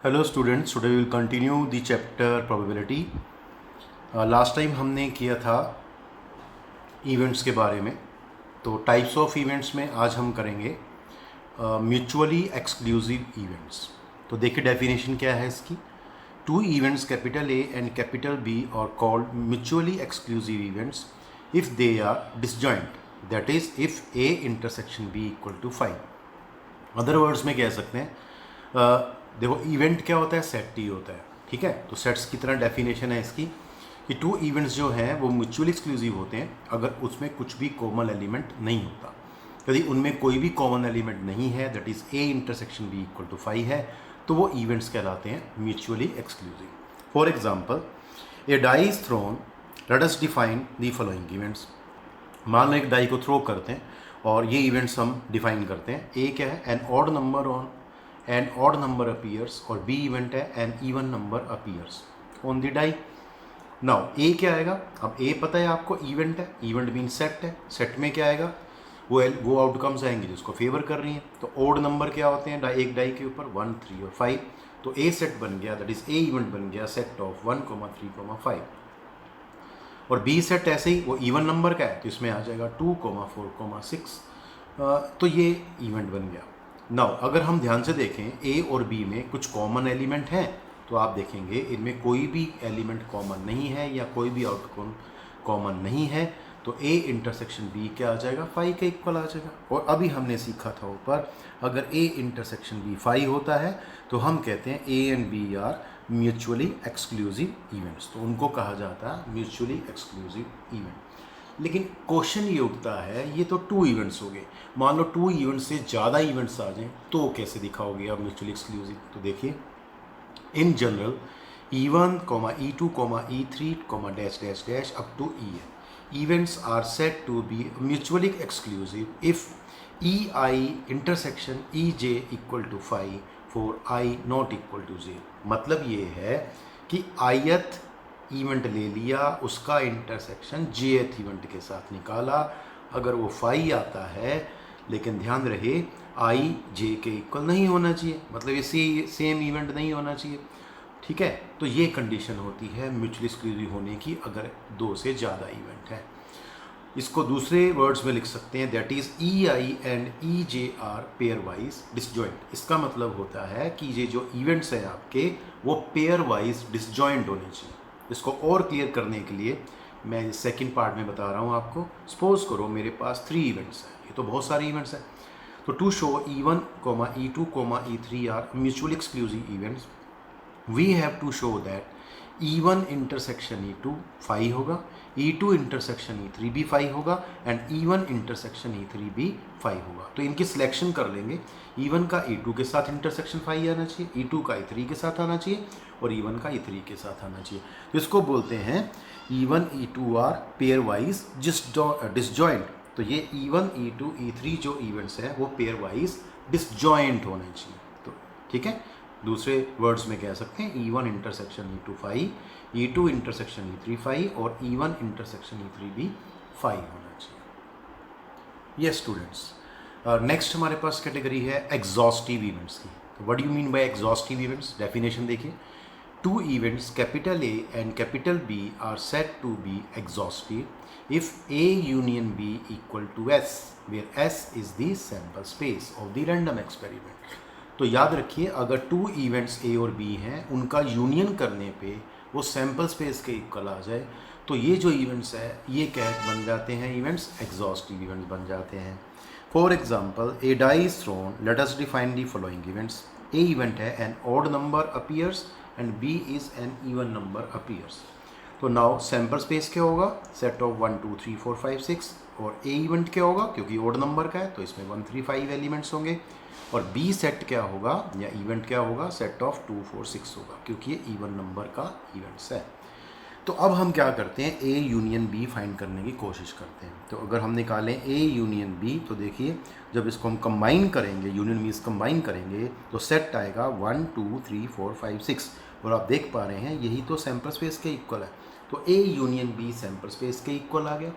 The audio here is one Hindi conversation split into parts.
Hello students, today we will continue the chapter probability. Last time हमने किया था इवेंट्स के बारे में, तो टाइप्स ऑफ इवेंट्स में आज हम करेंगे म्यूचुअली एक्सक्लूसिव इवेंट्स। तो देखिए डेफिनेशन क्या है इसकी। Two events capital A and capital B are called mutually exclusive events if they are disjoint, that is if A intersection B equal to 5। Other words में कह सकते हैं, देखो इवेंट क्या होता है, सेट टी होता है, ठीक है। तो सेट्स की तरह डेफिनेशन है इसकी कि टू इवेंट्स जो हैं वो म्यूचुअली एक्सक्लूसिव होते हैं अगर उसमें कुछ भी कॉमन एलिमेंट नहीं होता। यदि उनमें कोई भी कॉमन एलिमेंट नहीं है, that is A intersection B equal to 5 है, तो वो इवेंट्स कहलाते हैं mutually exclusive. For example, a die is thrown, let us define the following events. मान लो एक डाई को थ्रो करते हैं और ये इवेंट्स हम डिफाइन करते हैं। ए क्या है, an odd number on an odd number appears, और बी इवेंट है an even number appears on the die. Now A क्या आएगा, अब ए पता है आपको, इवेंट है, इवेंट मीन सेट है, सेट में क्या आएगा, वो आउटकम्स आएंगे जिसको फेवर कर रही हैं। तो ऑड नंबर क्या होते हैं एक डाई के ऊपर, 1, 3 और 5। तो ए सेट बन गया, दैट इज ए इवेंट बन गया सेट ऑफ 1, 3, 5। और बी सेट ऐसे ही वो इवन नंबर का है, तो इसमें आ जाएगा 2, 4, 6। तो ये इवेंट बन गया। नाउ अगर हम ध्यान से देखें ए और बी में कुछ कॉमन एलिमेंट हैं, तो आप देखेंगे इनमें कोई भी एलिमेंट कॉमन नहीं है या कोई भी आउटकम कॉमन नहीं है, तो ए इंटरसेक्शन बी क्या आ जाएगा, 5 के इक्वल आ जाएगा। और अभी हमने सीखा था ऊपर, अगर ए इंटरसेक्शन बी 5 होता है तो हम कहते हैं A and B are mutually exclusive events, तो उनको कहा जाता है म्यूचुअली एक्सक्लूसिव इवेंट। लेकिन क्वेश्चन ये उठता है, ये तो 2 इवेंट्स हो गए, मान लो 2 इवेंट्स से ज़्यादा इवेंट्स आ जाएं तो कैसे दिखाओगे आप म्यूचुअली एक्सक्लूसिव। तो देखिए, in general E1, E2, E3, dash dash dash up to EN events are said to be mutually exclusive if EI intersection EJ equal to 5 for I not equal to 0। मतलब ये है कि ith इवेंट ले लिया, उसका इंटरसेक्शन jth इवेंट के साथ निकाला, अगर वो 5 आता है, लेकिन ध्यान रहे I j के इक्वल नहीं होना चाहिए, मतलब ये सेम इवेंट नहीं होना चाहिए, ठीक है। तो ये कंडीशन होती है म्यूचुअली एक्सक्लूसिव होने की अगर 2 से ज़्यादा इवेंट है। इसको दूसरे वर्ड्स में लिख सकते हैं, that is EI and EJ are pairwise disjoint. इसका मतलब होता है कि ये जो इवेंट्स हैं आपके वो पेयर वाइज डिसजॉइंट होने चाहिए। इसको और क्लियर करने के लिए मैं सेकंड पार्ट में बता रहा हूँ आपको। सपोज करो मेरे पास 3 इवेंट्स हैं, ये तो बहुत सारे इवेंट्स हैं। तो to show E1, E2, E3 are mutually exclusive events, we have to show that E1 intersection E2 5 होगा, E2 इंटरसेक्शन E3 भी 5 होगा, एंड E1 इंटरसेक्शन E3 भी 5 होगा। तो इनकी सिलेक्शन कर लेंगे, E1 का E2 के साथ इंटरसेक्शन 5 आना चाहिए, E2 का E3 के साथ आना चाहिए, और E1 का E3 के साथ आना चाहिए। तो इसको बोलते हैं E1 E2 are pairwise disjoint. तो ये E1 E2 E3 जो इवेंट्स हैं वो पेयर वाइज डिसजॉइंट होने चाहिए। तो ठीक है, दूसरे वर्ड्स में कह सकते हैं E1 intersection E2 5, E2 intersection E3 5, और E1 इंटरसेक्शन E3 भी 5 होना चाहिए। यस स्टूडेंट्स, नेक्स्ट हमारे पास कैटेगरी है एग्जॉस्टिव इवेंट्स की। तो what do you mean by exhaustive events? Definition देखिए, 2 events capital A and capital B are said to be exhaustive if A union B equal to S, where S is the sample space of the random experiment। तो याद रखिए, अगर 2 इवेंट्स A और B हैं, उनका यूनियन करने पे वो सैम्पल स्पेस के इक्वल आ जाए, तो ये जो इवेंट्स है ये क्या बन जाते हैं, इवेंट्स एग्जॉस्टिव इवेंट्स बन जाते हैं। For example, a die is thrown, let us define the following events. A event है an odd number appears and B is an even number appears. तो नाउ सैम्पल स्पेस क्या होगा, सेट ऑफ 1, 2, 3, 4, 5, 6, और ए इवेंट क्या होगा, क्योंकि ऑड नंबर का है तो इसमें 1, 3, 5 एलिमेंट्स होंगे, और बी सेट क्या होगा या इवेंट क्या होगा, सेट ऑफ 2, 4, 6 होगा, क्योंकि ये इवन नंबर का इवेंट्स है। तो अब हम क्या करते हैं, ए यूनियन बी फाइंड करने की कोशिश करते हैं। तो अगर हम निकालें ए यूनियन बी, तो देखिए जब इसको हम कंबाइन करेंगे, यूनियन मीन्स कंबाइन करेंगे, तो सेट आएगा 1, 2, 3, 4, 5, 6, और आप देख पा रहे हैं यही तो सैम्पल स्पेस के इक्वल है। तो A union B sample space के इक्वल आ गया।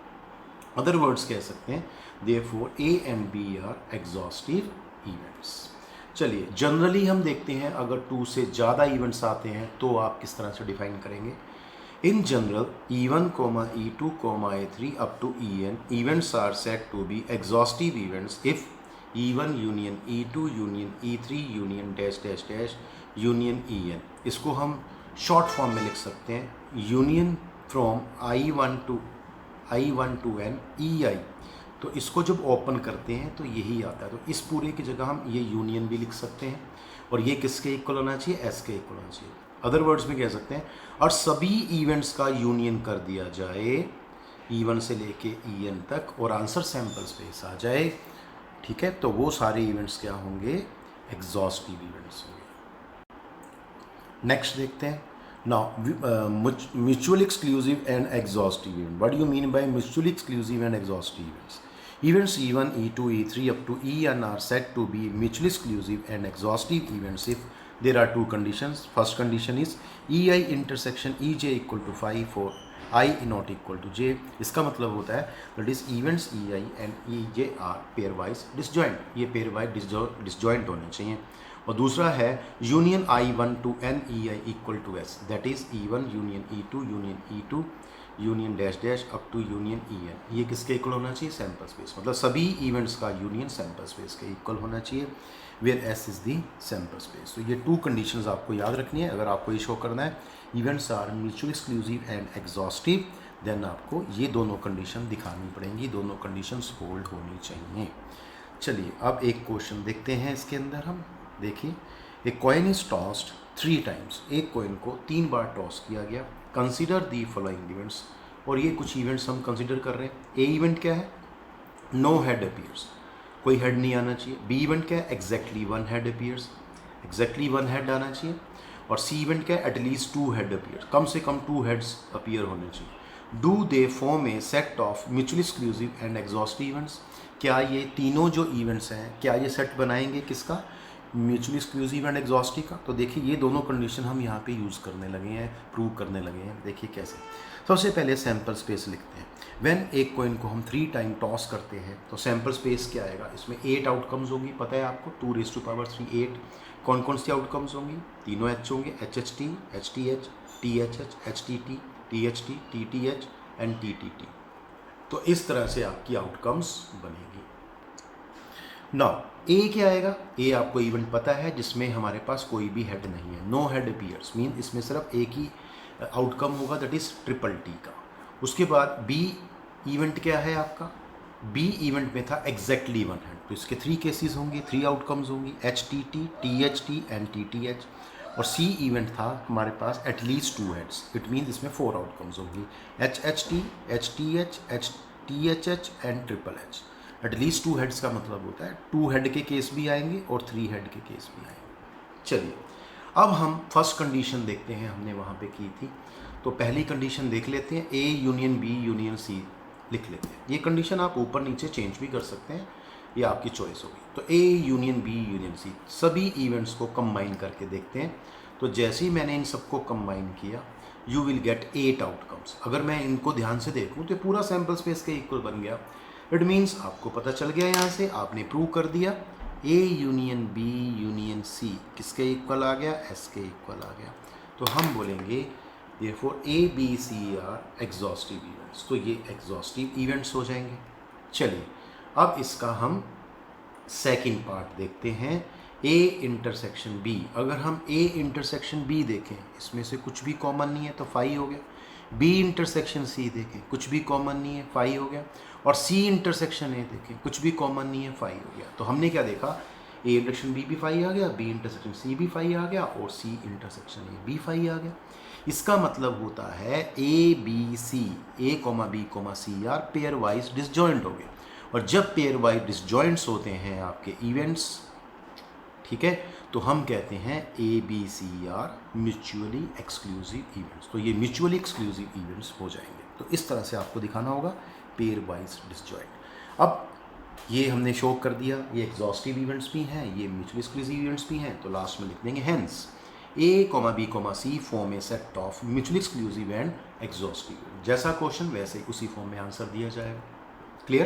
अदर वर्ड्स कह सकते हैं, therefore A and B are exhaustive events. चलिए जनरली हम देखते हैं अगर 2 से ज़्यादा इवेंट्स आते हैं तो आप किस तरह से डिफाइन करेंगे। In general E1, E2, E3 अप to En events are set to be exhaustive events if E1 union E2 union E3 union dash dash dash union En। इसको हम शॉर्ट फॉर्म में लिख सकते हैं union from I1 to N EI। तो इसको जब ओपन करते हैं तो यही आता है, तो इस पूरे की जगह हम ये यूनियन भी लिख सकते हैं और ये किसके इक्वल होना चाहिए, एस के इक्वल होना चाहिए। अदर वर्ड्स में कह सकते हैं और सभी इवेंट्स का यूनियन कर दिया जाए E1 से लेके En तक और आंसर सैंपल स्पेस आ जाए, ठीक है, तो वो सारे इवेंट्स क्या होंगे, एग्जॉस्टिव इवेंट्स होंगे। नेक्स्ट देखते हैं। Now mutual exclusive and exhaustive event. What do you mean bye mutually exclusive and exhaustive events? Events E1, E2, E3 up to En are said to be mutually exclusive and exhaustive events if there are two conditions. First condition is EI intersection EJ equal to phi for I not equal to J. इसका मतलब होता है that is events EI and EJ are pairwise disjoint. ये pairwise disjoint होने चाहिए। और दूसरा है union I1 to N EI equal to S. That is E1 union E2 union E2 union dash dash up to union En। ये किसके इक्वल होना चाहिए, सैंपल स्पेस, मतलब सभी इवेंट्स का यूनियन सैंपल स्पेस के इक्वल होना चाहिए, where S is the sample space. तो ये 2 कंडीशंस आपको याद रखनी है। अगर आपको ये शो करना है events are mutually exclusive and exhaustive, then आपको ये दोनों कंडीशन दिखानी पड़ेंगी, दोनों कंडीशंस होल्ड होनी चाहिए। चलिए अब एक क्वेश्चन देखते हैं इसके अंदर हम। देखिए, a coin is tossed 3 times. एक कॉइन को 3 बार टॉस किया गया। कंसिडर दी फॉलोइंग इवेंट्स, और ये कुछ इवेंट्स हम कंसिडर कर रहे हैं। ए इवेंट क्या है, नो हेड अपीयर्स, कोई हेड नहीं आना चाहिए। बी इवेंट क्या है, exactly 1 head appears, exactly 1 head आना चाहिए। और सी इवेंट क्या है, एटलीस्ट 2 हेड अपीयर्स, कम से कम 2 हेड्स अपीयर होने चाहिए। Do they form a set of mutually exclusive and exhaustive events. क्या ये तीनों जो इवेंट्स हैं, क्या ये सेट बनाएंगे किसका, म्यूचुअली एक्सक्लूसिव एंड एग्जॉस्टिव का? तो देखिए ये दोनों कंडीशन हम यहाँ पे यूज़ करने लगे हैं, प्रूव करने लगे हैं। देखिए कैसे। सबसे पहले सैंपल स्पेस लिखते हैं। व्हेन एक कॉइन को हम 3 टाइम टॉस करते हैं तो सैंपल स्पेस क्या आएगा, इसमें 8 आउटकम्स होंगी, पता है आपको, 2⁻3 8। कौन कौन सी आउटकम्स होंगी, तीनों एच होंगे, HHT, HTH, THH, HTT, THT, TTH and TTT। तो इस तरह से आपकी आउटकम्स बनेगी। नाउ ए क्या आएगा, ए आपको इवेंट पता है जिसमें हमारे पास कोई भी हेड नहीं है, नो हेड अपीयर्स, मीन इसमें सिर्फ एक ही आउटकम होगा, दैट इज TTT का। उसके बाद बी इवेंट क्या है आपका, बी इवेंट में था एग्जैक्टली 1 हेड, तो इसके 3 केसेस होंगे, 3 आउटकम्स होंगी, HTT, THT एंड TTH। और सी इवेंट था हमारे पास एटलीस्ट 2 हेड्स, इट मीन इसमें 4 आउटकम्स होंगी, HHT, HTH, THH and THH। At least 2 heads का मतलब होता है 2 हेड के केस भी आएंगे और 3 हेड के केस भी आएंगे। चलिए अब हम फर्स्ट कंडीशन देखते हैं, हमने वहाँ पे की थी। तो पहली कंडीशन देख लेते हैं, A union B union C लिख लेते हैं। ये कंडीशन आप ऊपर नीचे चेंज भी कर सकते हैं, ये आपकी चॉइस होगी। तो A union B union C, सभी इवेंट्स को कंबाइन करके देखते हैं। तो जैसे ही मैंने इन सबको कंबाइन किया, यू विल गेट 8 आउटकम्स। अगर मैं इनको ध्यान से देखूँ तो पूरा सैम्पल स्पेस के इक्वल बन गया। इट मीन्स आपको पता चल गया, यहाँ से आपने प्रूव कर दिया A union B union C किसके इक्वल आ गया, एस के इक्वल आ गया। तो हम बोलेंगे therefore A B C are exhaustive events, तो ये एग्जॉस्टिव इवेंट्स हो जाएंगे। चलिए अब इसका हम सेकंड पार्ट देखते हैं, ए इंटरसेक्शन बी। अगर हम ए इंटरसेक्शन बी देखें, इसमें से कुछ भी कॉमन नहीं है तो फाई हो गया। बी इंटरसेक्शन सी देखें, कुछ भी कॉमन नहीं है, फाई हो गया। और सी इंटरसेक्शन ए देखें, कुछ भी कॉमन नहीं है, फाई हो गया। तो हमने क्या देखा, ए इंटरसेक्शन बी भी फाई आ गया, बी इंटरसेक्शन सी भी फाई आ गया और सी इंटरसेक्शन ए भी फाई आ गया। इसका मतलब होता है A B C, A comma B comma C are pairwise disjoint हो गए। और जब पेयर वाइज डिसजॉइंट्स होते हैं आपके इवेंट्स, ठीक है, तो हम कहते हैं A B C are mutually exclusive events. तो ये म्यूचुअली एक्सक्लूसिव इवेंट्स हो जाएंगे। तो इस तरह से आपको दिखाना होगा पेयर वाइज डिसजॉइंट। अब ये हमने शो कर दिया, ये एग्जॉस्टिव इवेंट्स भी हैं, ये म्यूचुअली एक्सक्लूसिव इवेंट्स भी हैं। तो लास्ट में लिख देंगे hence A comma B comma C form a set of mutually exclusive and exhaustive. जैसा क्वेश्चन वैसे उसी फॉर्म में आंसर दिया जाएगा। क्लियर?